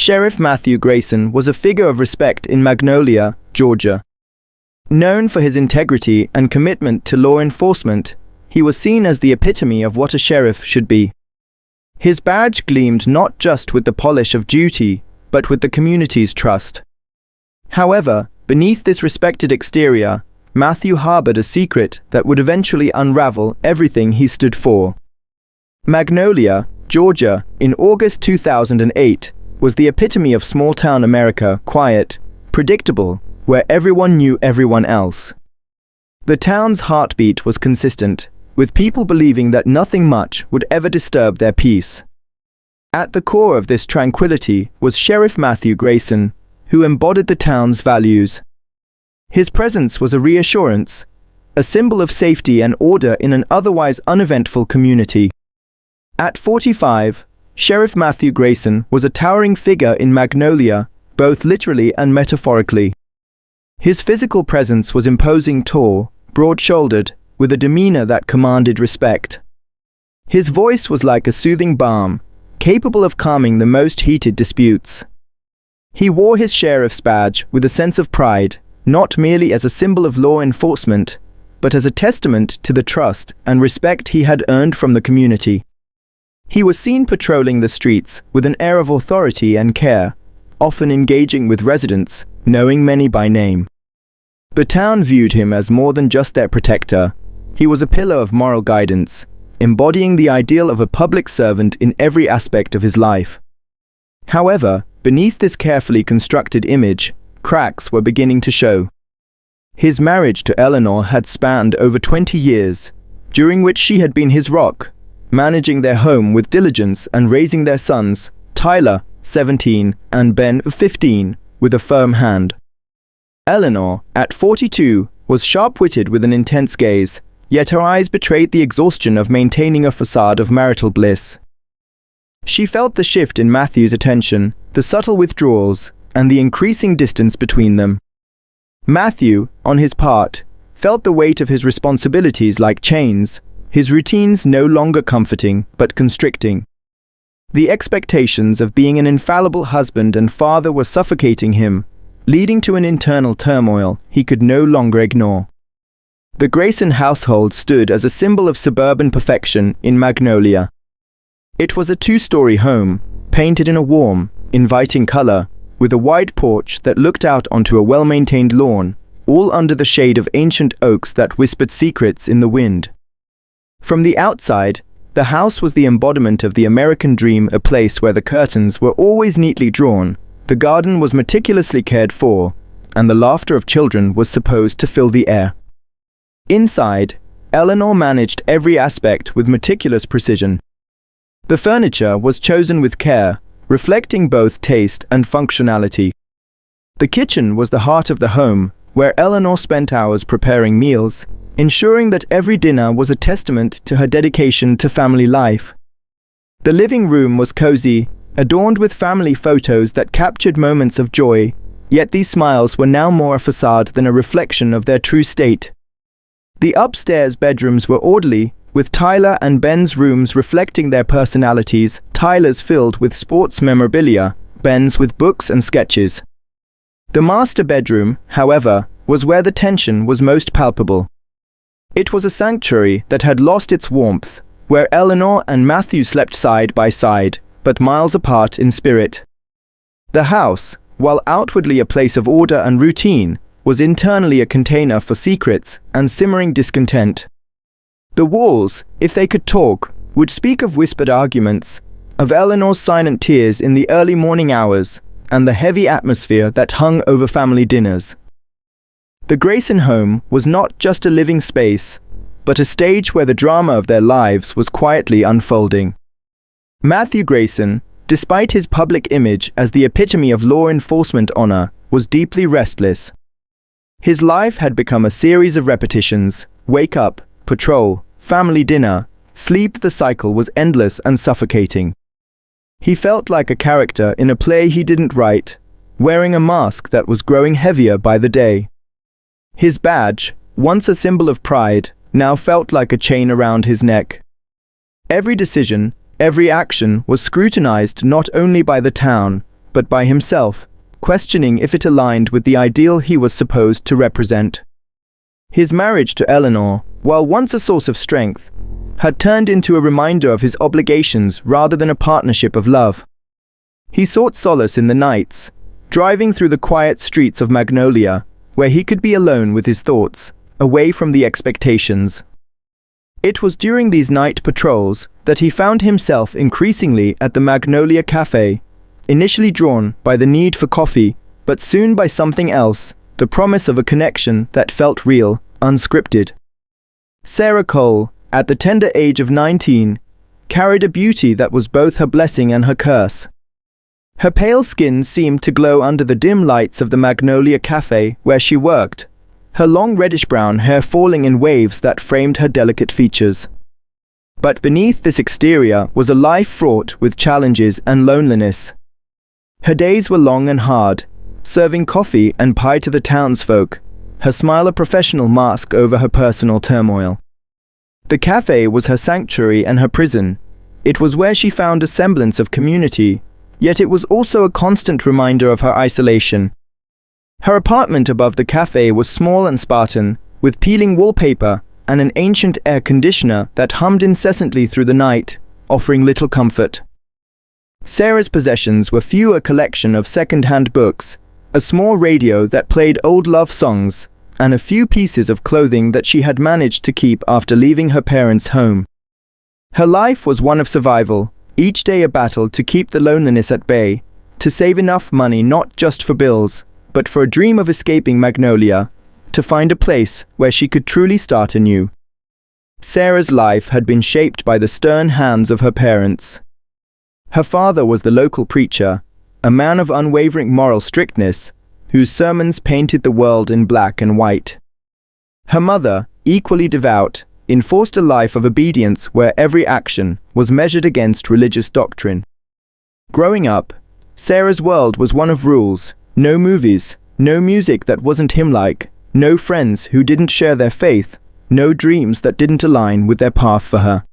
Sheriff Matthew Grayson was a figure of respect in Magnolia, Georgia. Known for his integrity and commitment to law enforcement, he was seen as the epitome of what a sheriff should be. His badge gleamed not just with the polish of duty, but with the community's trust. However, beneath this respected exterior, Matthew harbored a secret that would eventually unravel everything he stood for. Magnolia, Georgia, in August 2008, was the epitome of small-town America, quiet, predictable, where everyone knew everyone else. The town's heartbeat was consistent, with people believing that nothing much would ever disturb their peace. At the core of this tranquility was Sheriff Matthew Grayson, who embodied the town's values. His presence was a reassurance, a symbol of safety and order in an otherwise uneventful community. At 45, Sheriff Matthew Grayson was a towering figure in Magnolia, both literally and metaphorically. His physical presence was imposing, tall, broad-shouldered, with a demeanor that commanded respect. His voice was like a soothing balm, capable of calming the most heated disputes. He wore his sheriff's badge with a sense of pride, not merely as a symbol of law enforcement, but as a testament to the trust and respect he had earned from the community. He was seen patrolling the streets with an air of authority and care, often engaging with residents, knowing many by name. The town viewed him as more than just their protector. He was a pillar of moral guidance, embodying the ideal of a public servant in every aspect of his life. However, beneath this carefully constructed image, cracks were beginning to show. His marriage to Eleanor had spanned over 20 years, during which she had been his rock, managing their home with diligence and raising their sons, Tyler, 17, and Ben, 15, with a firm hand. Eleanor, at 42, was sharp-witted with an intense gaze, yet her eyes betrayed the exhaustion of maintaining a facade of marital bliss. She felt the shift in Matthew's attention, the subtle withdrawals, and the increasing distance between them. Matthew, on his part, felt the weight of his responsibilities like chains, his routines no longer comforting but constricting. The expectations of being an infallible husband and father were suffocating him, leading to an internal turmoil he could no longer ignore. The Grayson household stood as a symbol of suburban perfection in Magnolia. It was a two-story home, painted in a warm, inviting color, with a wide porch that looked out onto a well-maintained lawn, all under the shade of ancient oaks that whispered secrets in the wind. From the outside, the house was the embodiment of the American dream, a place where the curtains were always neatly drawn, the garden was meticulously cared for, and the laughter of children was supposed to fill the air. Inside, Eleanor managed every aspect with meticulous precision. The furniture was chosen with care, reflecting both taste and functionality. The kitchen was the heart of the home, where Eleanor spent hours preparing meals, ensuring that every dinner was a testament to her dedication to family life. The living room was cozy, adorned with family photos that captured moments of joy, yet these smiles were now more a facade than a reflection of their true state. The upstairs bedrooms were orderly, with Tyler and Ben's rooms reflecting their personalities, Tyler's filled with sports memorabilia, Ben's with books and sketches. The master bedroom, however, was where the tension was most palpable. It was a sanctuary that had lost its warmth, where Eleanor and Matthew slept side by side, but miles apart in spirit. The house, while outwardly a place of order and routine, was internally a container for secrets and simmering discontent. The walls, if they could talk, would speak of whispered arguments, of Eleanor's silent tears in the early morning hours, and the heavy atmosphere that hung over family dinners. The Grayson home was not just a living space, but a stage where the drama of their lives was quietly unfolding. Matthew Grayson, despite his public image as the epitome of law enforcement honor, was deeply restless. His life had become a series of repetitions: wake up, patrol, family dinner, sleep. The cycle was endless and suffocating. He felt like a character in a play he didn't write, wearing a mask that was growing heavier by the day. His badge, once a symbol of pride, now felt like a chain around his neck. Every decision, every action was scrutinized not only by the town, but by himself, questioning if it aligned with the ideal he was supposed to represent. His marriage to Eleanor, while once a source of strength, had turned into a reminder of his obligations rather than a partnership of love. He sought solace in the nights, driving through the quiet streets of Magnolia, where he could be alone with his thoughts, away from the expectations. It was during these night patrols that he found himself increasingly at the Magnolia Cafe, initially drawn by the need for coffee, but soon by something else, the promise of a connection that felt real, unscripted. Sarah Cole, at the tender age of 19, carried a beauty that was both her blessing and her curse. Her pale skin seemed to glow under the dim lights of the Magnolia Cafe where she worked, her long reddish-brown hair falling in waves that framed her delicate features. But beneath this exterior was a life fraught with challenges and loneliness. Her days were long and hard, serving coffee and pie to the townsfolk, her smile a professional mask over her personal turmoil. The cafe was her sanctuary and her prison. It was where she found a semblance of community, yet it was also a constant reminder of her isolation. Her apartment above the cafe was small and Spartan, with peeling wallpaper and an ancient air conditioner that hummed incessantly through the night, offering little comfort. Sarah's possessions were few: a collection of second-hand books, a small radio that played old love songs, and a few pieces of clothing that she had managed to keep after leaving her parents' home. Her life was one of survival, each day a battle to keep the loneliness at bay, to save enough money not just for bills, but for a dream of escaping Magnolia, to find a place where she could truly start anew. Sarah's life had been shaped by the stern hands of her parents. Her father was the local preacher, a man of unwavering moral strictness, whose sermons painted the world in black and white. Her mother, equally devout, enforced a life of obedience where every action was measured against religious doctrine. Growing up, Sarah's world was one of rules: no movies, no music that wasn't hymn-like, no friends who didn't share their faith, no dreams that didn't align with their path for her.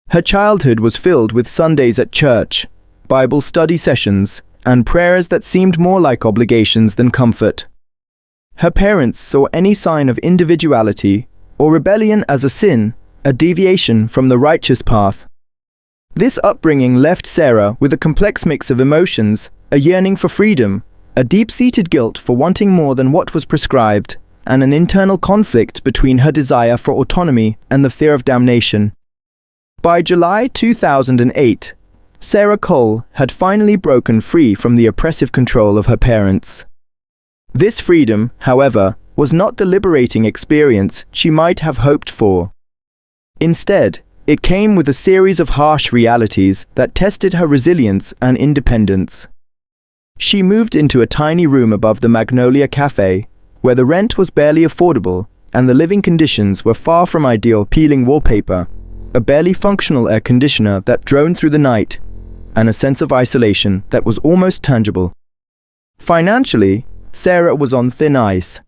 Her childhood was filled with Sundays at church, Bible study sessions, and prayers that seemed more like obligations than comfort. Her parents saw any sign of individuality or rebellion as a sin, a deviation from the righteous path. This upbringing left Sarah with a complex mix of emotions, a yearning for freedom, a deep-seated guilt for wanting more than what was prescribed, and an internal conflict between her desire for autonomy and the fear of damnation. By July 2008, Sarah Cole had finally broken free from the oppressive control of her parents. This freedom, however, was not the liberating experience she might have hoped for. Instead, it came with a series of harsh realities that tested her resilience and independence. She moved into a tiny room above the Magnolia Cafe, where the rent was barely affordable and the living conditions were far from ideal. Peeling wallpaper, a barely functional air conditioner that droned through the night, and a sense of isolation that was almost tangible. Financially, Sarah was on thin ice.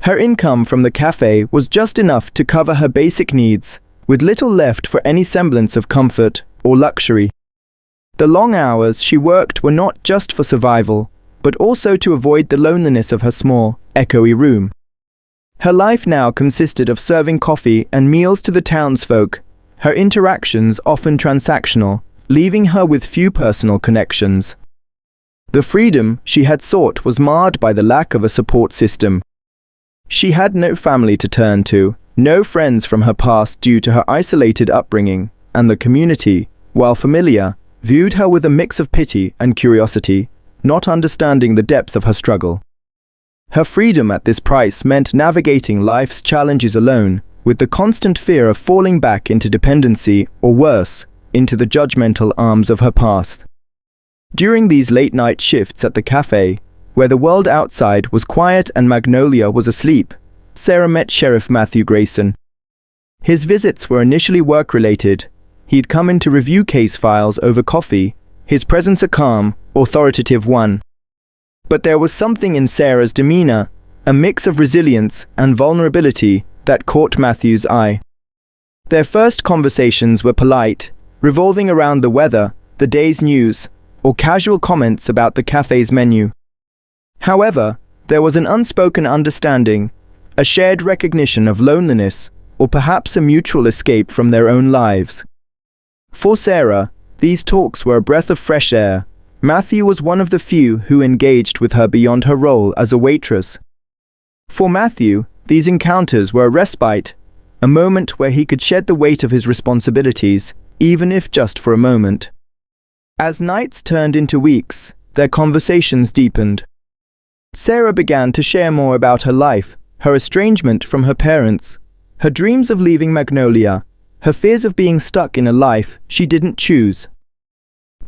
Her income from the cafe was just enough to cover her basic needs, with little left for any semblance of comfort or luxury. The long hours she worked were not just for survival, but also to avoid the loneliness of her small, echoey room. Her life now consisted of serving coffee and meals to the townsfolk, her interactions often transactional, leaving her with few personal connections. The freedom she had sought was marred by the lack of a support system. She had no family to turn to, no friends from her past due to her isolated upbringing, and the community, while familiar, viewed her with a mix of pity and curiosity, not understanding the depth of her struggle. Her freedom at this price meant navigating life's challenges alone, with the constant fear of falling back into dependency, or worse, into the judgmental arms of her past. During these late-night shifts at the cafe, where the world outside was quiet and Magnolia was asleep, Sarah met Sheriff Matthew Grayson. His visits were initially work-related. He'd come in to review case files over coffee, his presence a calm, authoritative one. But there was something in Sarah's demeanor, a mix of resilience and vulnerability, that caught Matthew's eye. Their first conversations were polite, revolving around the weather, the day's news, or casual comments about the cafe's menu. However, there was an unspoken understanding, a shared recognition of loneliness, or perhaps a mutual escape from their own lives. For Sarah, these talks were a breath of fresh air. Matthew was one of the few who engaged with her beyond her role as a waitress. For Matthew, these encounters were a respite, a moment where he could shed the weight of his responsibilities, even if just for a moment. As nights turned into weeks, their conversations deepened. Sarah began to share more about her life, her estrangement from her parents, her dreams of leaving Magnolia, her fears of being stuck in a life she didn't choose.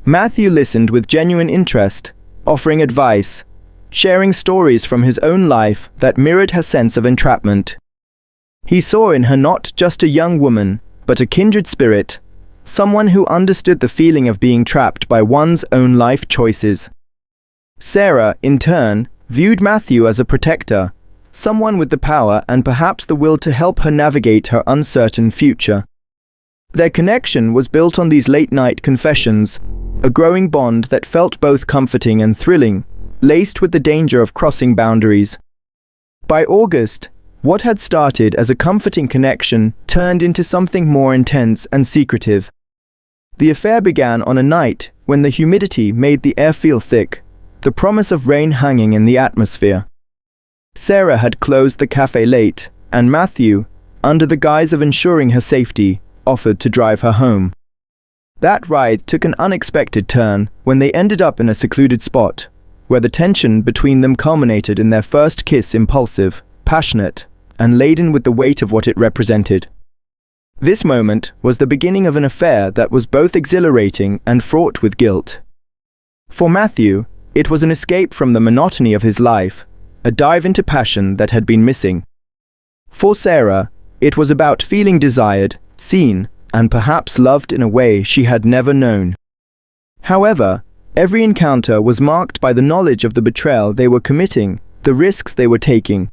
Matthew listened with genuine interest, offering advice, sharing stories from his own life that mirrored her sense of entrapment. He saw in her not just a young woman, but a kindred spirit, someone who understood the feeling of being trapped by one's own life choices. Sarah, in turn, viewed Matthew as a protector, someone with the power and perhaps the will to help her navigate her uncertain future. Their connection was built on these late-night confessions, a growing bond that felt both comforting and thrilling, laced with the danger of crossing boundaries. By August, what had started as a comforting connection turned into something more intense and secretive. The affair began on a night when the humidity made the air feel thick, the promise of rain hanging in the atmosphere. Sarah had closed the cafe late, and Matthew, under the guise of ensuring her safety, offered to drive her home. That ride took an unexpected turn when they ended up in a secluded spot, where the tension between them culminated in their first kiss, impulsive, passionate, and laden with the weight of what it represented. This moment was the beginning of an affair that was both exhilarating and fraught with guilt. For Matthew, it was an escape from the monotony of his life, a dive into passion that had been missing. For Sarah, it was about feeling desired, seen, and perhaps loved in a way she had never known. However, every encounter was marked by the knowledge of the betrayal they were committing, the risks they were taking.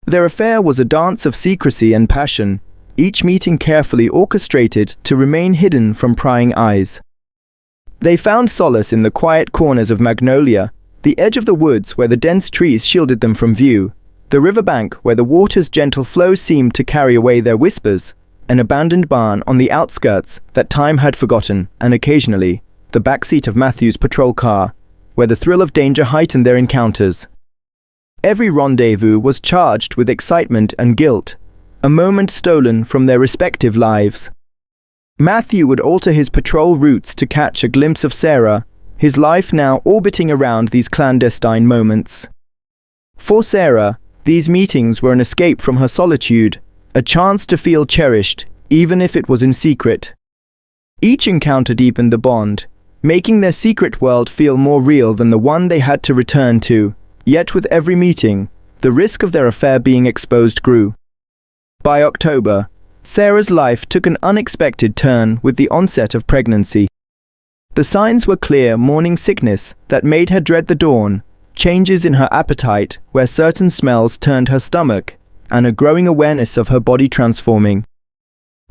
Their affair was a dance of secrecy and passion, each meeting carefully orchestrated to remain hidden from prying eyes. They found solace in the quiet corners of Magnolia, the edge of the woods where the dense trees shielded them from view, the riverbank where the water's gentle flow seemed to carry away their whispers, an abandoned barn on the outskirts that time had forgotten, and occasionally, the backseat of Matthew's patrol car, where the thrill of danger heightened their encounters. Every rendezvous was charged with excitement and guilt, a moment stolen from their respective lives. Matthew would alter his patrol routes to catch a glimpse of Sarah, his life now orbiting around these clandestine moments. For Sarah, these meetings were an escape from her solitude, a chance to feel cherished, even if it was in secret. Each encounter deepened the bond, making their secret world feel more real than the one they had to return to, yet with every meeting, the risk of their affair being exposed grew. By October, Sarah's life took an unexpected turn with the onset of pregnancy. The signs were clear: morning sickness that made her dread the dawn, changes in her appetite where certain smells turned her stomach, and a growing awareness of her body transforming.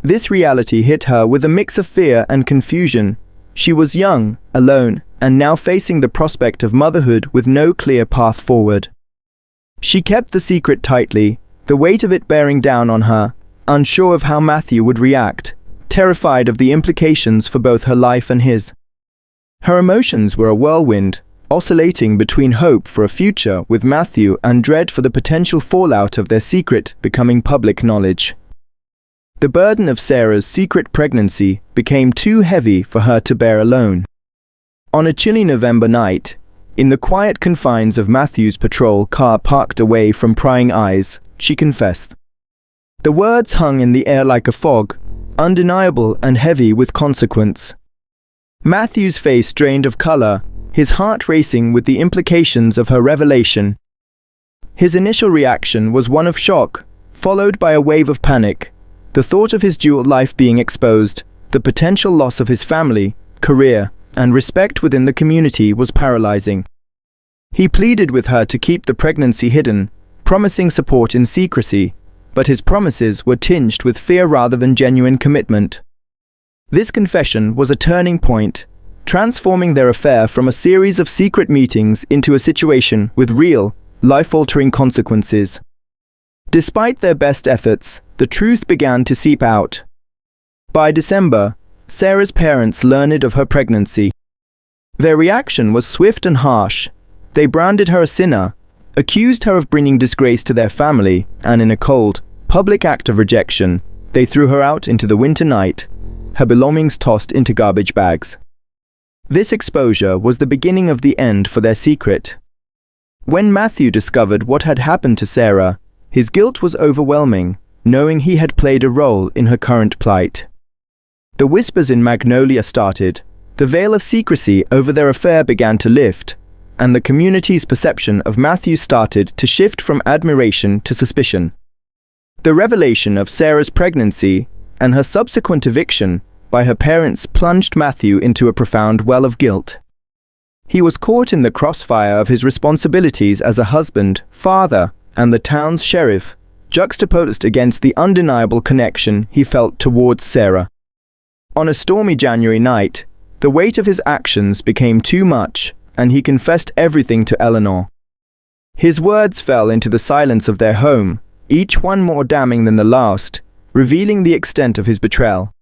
This reality hit her with a mix of fear and confusion. She was young, alone, and now facing the prospect of motherhood with no clear path forward. She kept the secret tightly, the weight of it bearing down on her, unsure of how Matthew would react, terrified of the implications for both her life and his. Her emotions were a whirlwind, oscillating between hope for a future with Matthew and dread for the potential fallout of their secret becoming public knowledge. The burden of Sarah's secret pregnancy became too heavy for her to bear alone. On a chilly November night, in the quiet confines of Matthew's patrol car parked away from prying eyes, she confessed. The words hung in the air like a fog, undeniable and heavy with consequence. Matthew's face drained of color, his heart racing with the implications of her revelation. His initial reaction was one of shock, followed by a wave of panic. The thought of his dual life being exposed, the potential loss of his family, career, and respect within the community was paralyzing. He pleaded with her to keep the pregnancy hidden, promising support in secrecy, but his promises were tinged with fear rather than genuine commitment. This confession was a turning point, transforming their affair from a series of secret meetings into a situation with real, life-altering consequences. Despite their best efforts, the truth began to seep out. By December, Sarah's parents learned of her pregnancy. Their reaction was swift and harsh. They branded her a sinner, accused her of bringing disgrace to their family, and in a cold, public act of rejection, they threw her out into the winter night, her belongings tossed into garbage bags. This exposure was the beginning of the end for their secret. When Matthew discovered what had happened to Sarah, his guilt was overwhelming, knowing he had played a role in her current plight. The whispers in Magnolia started, the veil of secrecy over their affair began to lift, and the community's perception of Matthew started to shift from admiration to suspicion. The revelation of Sarah's pregnancy and her subsequent eviction by her parents plunged Matthew into a profound well of guilt. He was caught in the crossfire of his responsibilities as a husband, father, and the town's sheriff, juxtaposed against the undeniable connection he felt towards Sarah. On a stormy January night, the weight of his actions became too much, and he confessed everything to Eleanor. His words fell into the silence of their home, each one more damning than the last, revealing the extent of his betrayal.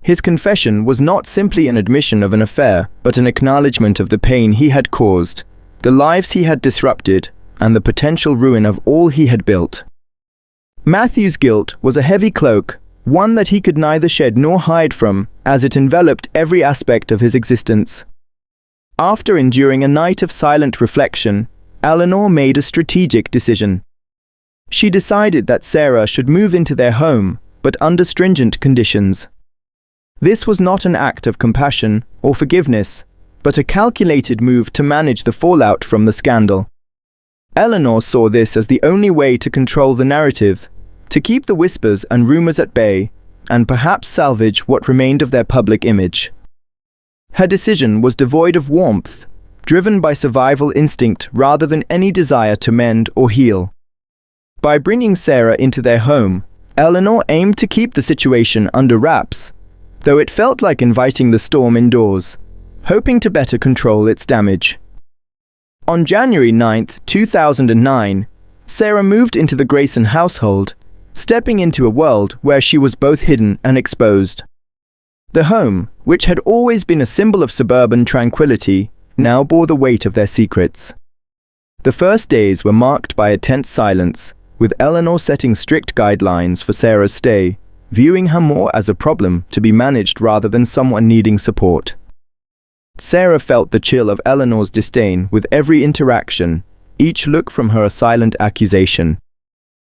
His confession was not simply an admission of an affair, but an acknowledgement of the pain he had caused, the lives he had disrupted, and the potential ruin of all he had built. Matthew's guilt was a heavy cloak, one that he could neither shed nor hide from, as it enveloped every aspect of his existence. After enduring a night of silent reflection, Eleanor made a strategic decision. She decided that Sarah should move into their home, but under stringent conditions. This was not an act of compassion or forgiveness, but a calculated move to manage the fallout from the scandal. Eleanor saw this as the only way to control the narrative, to keep the whispers and rumors at bay, and perhaps salvage what remained of their public image. Her decision was devoid of warmth, driven by survival instinct rather than any desire to mend or heal. By bringing Sarah into their home, Eleanor aimed to keep the situation under wraps, though it felt like inviting the storm indoors, hoping to better control its damage. On January 9, 2009, Sarah moved into the Grayson household, stepping into a world where she was both hidden and exposed. The home, which had always been a symbol of suburban tranquility, now bore the weight of their secrets. The first days were marked by a tense silence, with Eleanor setting strict guidelines for Sarah's stay, viewing her more as a problem to be managed rather than someone needing support. Sarah felt the chill of Eleanor's disdain with every interaction, each look from her a silent accusation.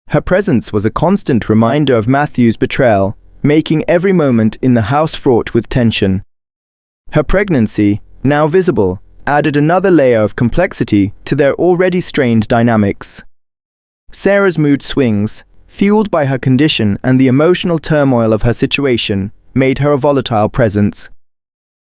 Her presence was a constant reminder of Matthew's betrayal, making every moment in the house fraught with tension. Her pregnancy, now visible, added another layer of complexity to their already strained dynamics. Sarah's mood swings, fueled by her condition and the emotional turmoil of her situation, made her a volatile presence.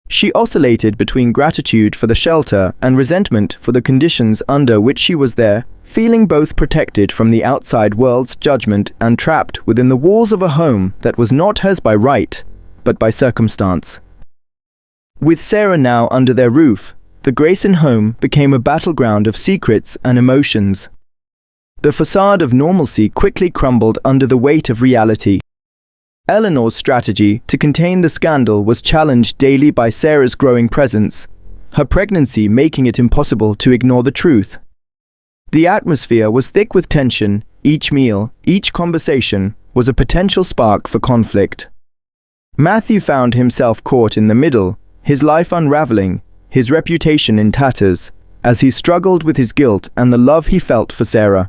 She oscillated between gratitude for the shelter and resentment for the conditions under which she was there, feeling both protected from the outside world's judgment and trapped within the walls of a home that was not hers by right, but by circumstance. With Sarah now under their roof, the Grayson home became a battleground of secrets and emotions. The facade of normalcy quickly crumbled under the weight of reality. Eleanor's strategy to contain the scandal was challenged daily by Sarah's growing presence, her pregnancy making it impossible to ignore the truth. The atmosphere was thick with tension. Each meal, each conversation, was a potential spark for conflict. Matthew found himself caught in the middle, his life unraveling, his reputation in tatters, as he struggled with his guilt and the love he felt for Sarah.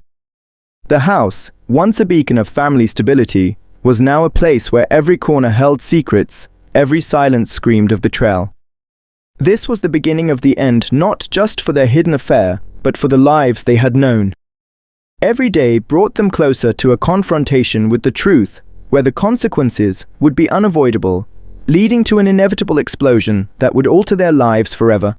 The house, once a beacon of family stability, was now a place where every corner held secrets, every silence screamed of betrayal. This was the beginning of the end, not just for their hidden affair, but for the lives they had known. Every day brought them closer to a confrontation with the truth, where the consequences would be unavoidable, leading to an inevitable explosion that would alter their lives forever.